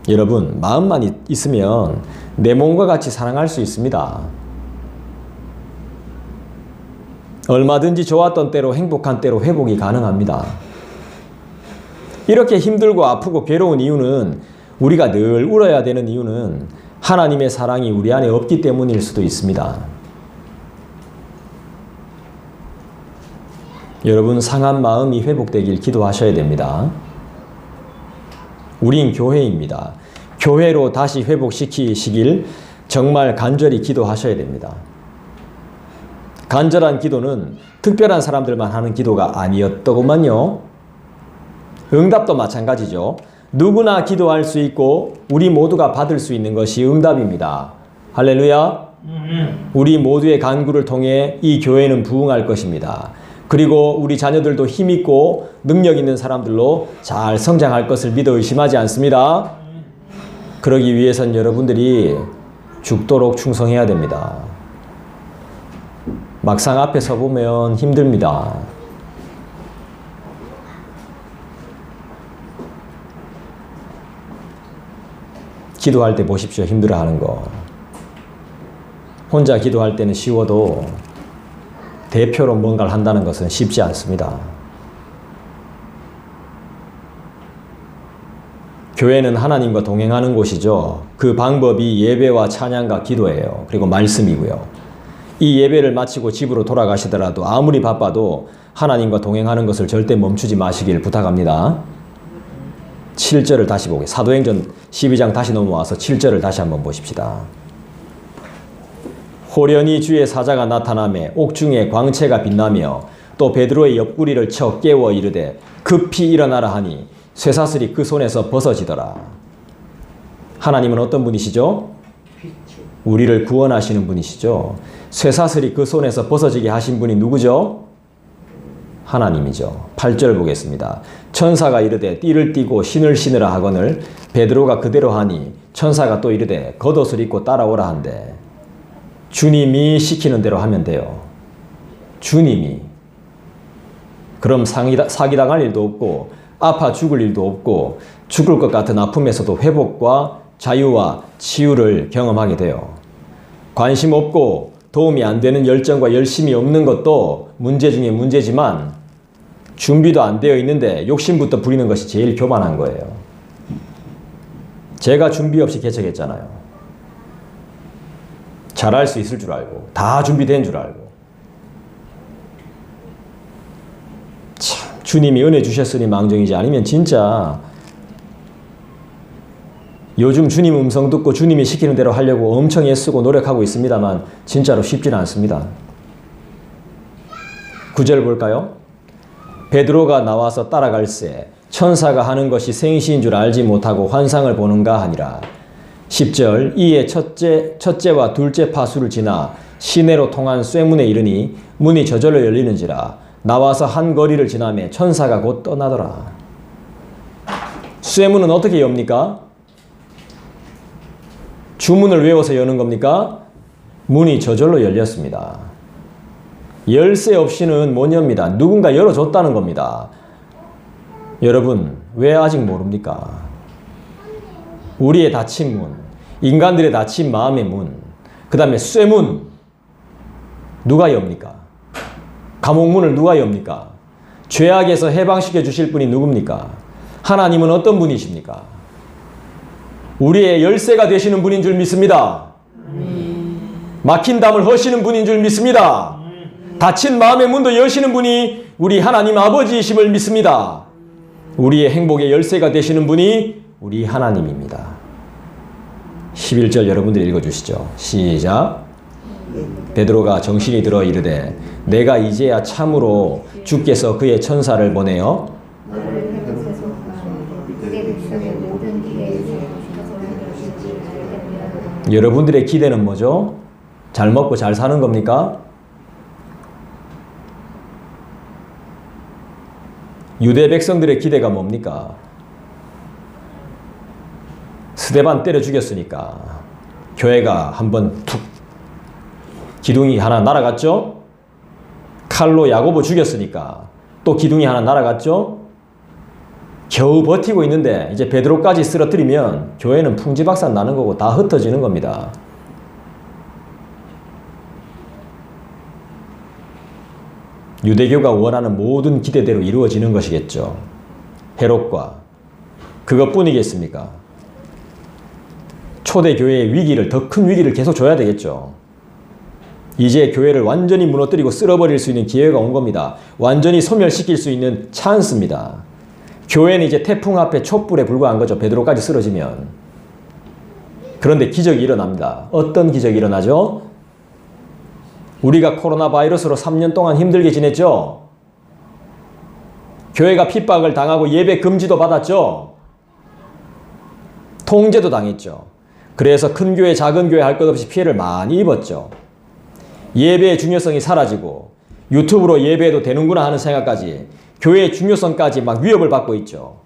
여러분, 마음만 있으면 내 몸과 같이 사랑할 수 있습니다. 얼마든지 좋았던 때로, 행복한 때로 회복이 가능합니다. 이렇게 힘들고 아프고 괴로운 이유는, 우리가 늘 울어야 되는 이유는 하나님의 사랑이 우리 안에 없기 때문일 수도 있습니다. 여러분, 상한 마음이 회복되길 기도하셔야 됩니다. 우린 교회입니다. 교회로 다시 회복시키시길 정말 간절히 기도하셔야 됩니다. 간절한 기도는 특별한 사람들만 하는 기도가 아니었더구만요. 응답도 마찬가지죠. 누구나 기도할 수 있고 우리 모두가 받을 수 있는 것이 응답입니다. 할렐루야. 우리 모두의 간구를 통해 이 교회는 부흥할 것입니다. 그리고 우리 자녀들도 힘있고 능력 있는 사람들로 잘 성장할 것을 믿어 의심하지 않습니다. 그러기 위해선 여러분들이 죽도록 충성해야 됩니다. 막상 앞에 서보면 힘듭니다. 기도할 때 보십시오. 힘들어하는 거. 혼자 기도할 때는 쉬워도 대표로 뭔가를 한다는 것은 쉽지 않습니다. 교회는 하나님과 동행하는 곳이죠. 그 방법이 예배와 찬양과 기도예요. 그리고 말씀이고요. 이 예배를 마치고 집으로 돌아가시더라도 아무리 바빠도 하나님과 동행하는 것을 절대 멈추지 마시길 부탁합니다. 7절을 다시 보게. 사도행전 12장 다시 넘어와서 7절을 다시 한번 보십시다. 호련히 주의 사자가 나타나매 옥중에 광채가 빛나며 또 베드로의 옆구리를 쳐 깨워 이르되 급히 일어나라 하니 쇠사슬이 그 손에서 벗어지더라. 하나님은 어떤 분이시죠? 우리를 구원하시는 분이시죠. 쇠사슬이 그 손에서 벗어지게 하신 분이 누구죠? 하나님이죠. 8절 보겠습니다. 천사가 이르되 띠를 띠고 신을 신으라 하거늘 베드로가 그대로 하니 천사가 또 이르되 겉옷을 입고 따라오라 한대. 주님이 시키는 대로 하면 돼요. 주님이. 그럼 사기당할 일도 없고 아파 죽을 일도 없고 죽을 것 같은 아픔에서도 회복과 자유와 치유를 경험하게 돼요. 관심 없고 도움이 안 되는 열정과 열심이 없는 것도 문제 중에 문제지만 준비도 안 되어 있는데 욕심부터 부리는 것이 제일 교만한 거예요. 제가 준비 없이 개척했잖아요. 잘할 수 있을 줄 알고 다 준비된 줄 알고. 참, 주님이 은혜 주셨으니 망정이지 아니면 진짜 요즘 주님 음성 듣고 주님이 시키는 대로 하려고 엄청 애쓰고 노력하고 있습니다만 진짜로 쉽지는 않습니다. 9절 볼까요? 베드로가 나와서 따라갈새 천사가 하는 것이 생시인 줄 알지 못하고 환상을 보는가 하니라. 10절 이에 첫째와 둘째 파수를 지나 시내로 통한 쇠문에 이르니 문이 저절로 열리는지라. 나와서 한 거리를 지나매 천사가 곧 떠나더라. 쇠문은 어떻게 엽니까? 주문을 외워서 여는 겁니까? 문이 저절로 열렸습니다. 열쇠 없이는 못 엽니다. 누군가 열어줬다는 겁니다. 여러분, 왜 아직 모릅니까? 우리의 닫힌 문, 인간들의 닫힌 마음의 문, 그 다음에 쇠문, 누가 엽니까? 감옥문을 누가 엽니까? 죄악에서 해방시켜 주실 분이 누굽니까? 하나님은 어떤 분이십니까? 우리의 열쇠가 되시는 분인 줄 믿습니다. 막힌 담을 허시는 분인 줄 믿습니다. 닫힌 마음의 문도 여시는 분이 우리 하나님 아버지이심을 믿습니다. 우리의 행복의 열쇠가 되시는 분이 우리 하나님입니다. 11절 여러분들이 읽어주시죠. 시작. 베드로가 정신이 들어 이르되 내가 이제야 참으로 주께서 그의 천사를 보내어 여러분들의 기대는 뭐죠? 잘 먹고 잘 사는 겁니까? 유대 백성들의 기대가 뭡니까? 스데반 때려 죽였으니까 교회가 한번 툭 기둥이 하나 날아갔죠? 칼로 야고보 죽였으니까 또 기둥이 하나 날아갔죠? 겨우 버티고 있는데 이제 베드로까지 쓰러뜨리면 교회는 풍지박산 나는 거고 다 흩어지는 겁니다. 유대교가 원하는 모든 기대대로 이루어지는 것이겠죠. 헤롯과 그것뿐이겠습니까? 초대교회의 위기를, 더 큰 위기를 계속 줘야 되겠죠. 이제 교회를 완전히 무너뜨리고 쓸어버릴 수 있는 기회가 온 겁니다. 완전히 소멸시킬 수 있는 찬스입니다. 교회는 이제 태풍 앞에 촛불에 불과한 거죠. 베드로까지 쓰러지면. 그런데 기적이 일어납니다. 어떤 기적이 일어나죠? 우리가 코로나 바이러스로 3년 동안 힘들게 지냈죠? 교회가 핍박을 당하고 예배 금지도 받았죠? 통제도 당했죠. 그래서 큰 교회, 작은 교회 할 것 없이 피해를 많이 입었죠. 예배의 중요성이 사라지고 유튜브로 예배해도 되는구나 하는 생각까지, 교회의 중요성까지 막 위협을 받고 있죠.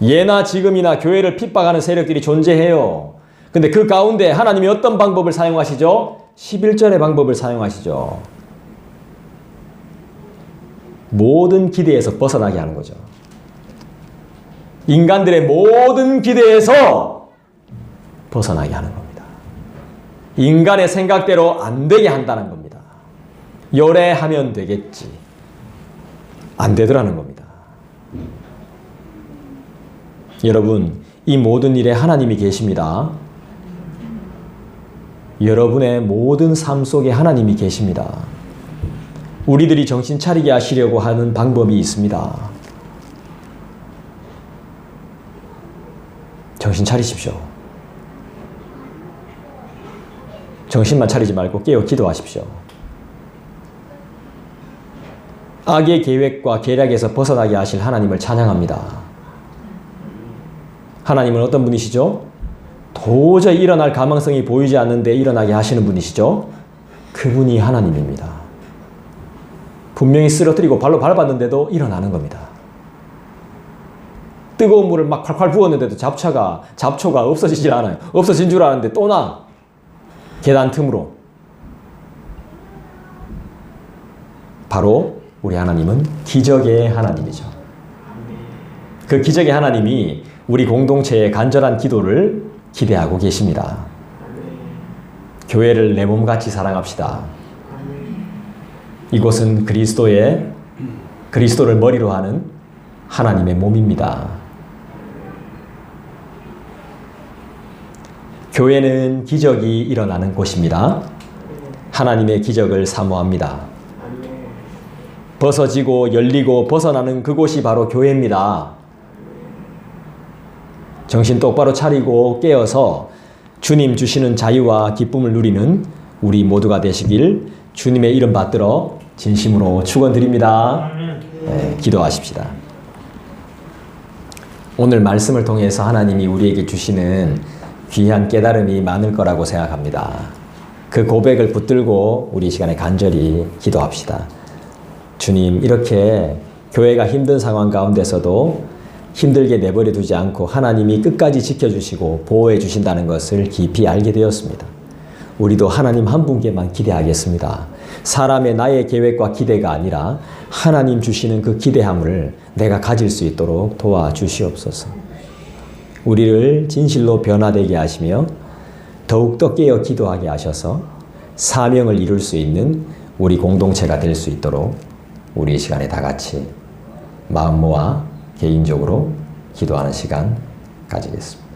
예나 지금이나 교회를 핍박하는 세력들이 존재해요. 근데 그 가운데 하나님이 어떤 방법을 사용하시죠? 11절의 방법을 사용하시죠. 모든 기대에서 벗어나게 하는 거죠. 인간들의 모든 기대에서 벗어나게 하는 겁니다. 인간의 생각대로 안 되게 한다는 겁니다. 요래하면 되겠지. 안 되더라는 겁니다. 여러분, 이 모든 일에 하나님이 계십니다. 여러분의 모든 삶 속에 하나님이 계십니다. 우리들이 정신 차리게 하시려고 하는 방법이 있습니다. 정신 차리십시오. 정신만 차리지 말고 깨어 기도하십시오. 악의 계획과 계략에서 벗어나게 하실 하나님을 찬양합니다. 하나님은 어떤 분이시죠? 도저히 일어날 가망성이 보이지 않는데 일어나게 하시는 분이시죠? 그분이 하나님입니다. 분명히 쓰러뜨리고 발로 밟았는데도 일어나는 겁니다. 뜨거운 물을 막 콸콸 부었는데도 잡초가 없어지질 않아요. 없어진 줄 알았는데 또 나. 계단 틈으로. 바로 우리 하나님은 기적의 하나님이죠. 그 기적의 하나님이 우리 공동체의 간절한 기도를 기대하고 계십니다. 교회를 내 몸같이 사랑합시다. 이곳은 그리스도를 머리로 하는 하나님의 몸입니다. 교회는 기적이 일어나는 곳입니다. 하나님의 기적을 사모합니다. 벗어지고 열리고 벗어나는 그곳이 바로 교회입니다. 정신 똑바로 차리고 깨어서 주님 주시는 자유와 기쁨을 누리는 우리 모두가 되시길 주님의 이름 받들어 진심으로 축원드립니다. 네, 기도하십시다. 오늘 말씀을 통해서 하나님이 우리에게 주시는 귀한 깨달음이 많을 거라고 생각합니다. 그 고백을 붙들고 우리 이 시간에 간절히 기도합시다. 주님, 이렇게 교회가 힘든 상황 가운데서도 힘들게 내버려 두지 않고 하나님이 끝까지 지켜주시고 보호해 주신다는 것을 깊이 알게 되었습니다. 우리도 하나님 한 분께만 기대하겠습니다. 사람의 나의 계획과 기대가 아니라 하나님 주시는 그 기대함을 내가 가질 수 있도록 도와주시옵소서. 우리를 진실로 변화되게 하시며 더욱더 깨어 기도하게 하셔서 사명을 이룰 수 있는 우리 공동체가 될 수 있도록 우리 이 시간에 다 같이 마음 모아 개인적으로 기도하는 시간 가지겠습니다.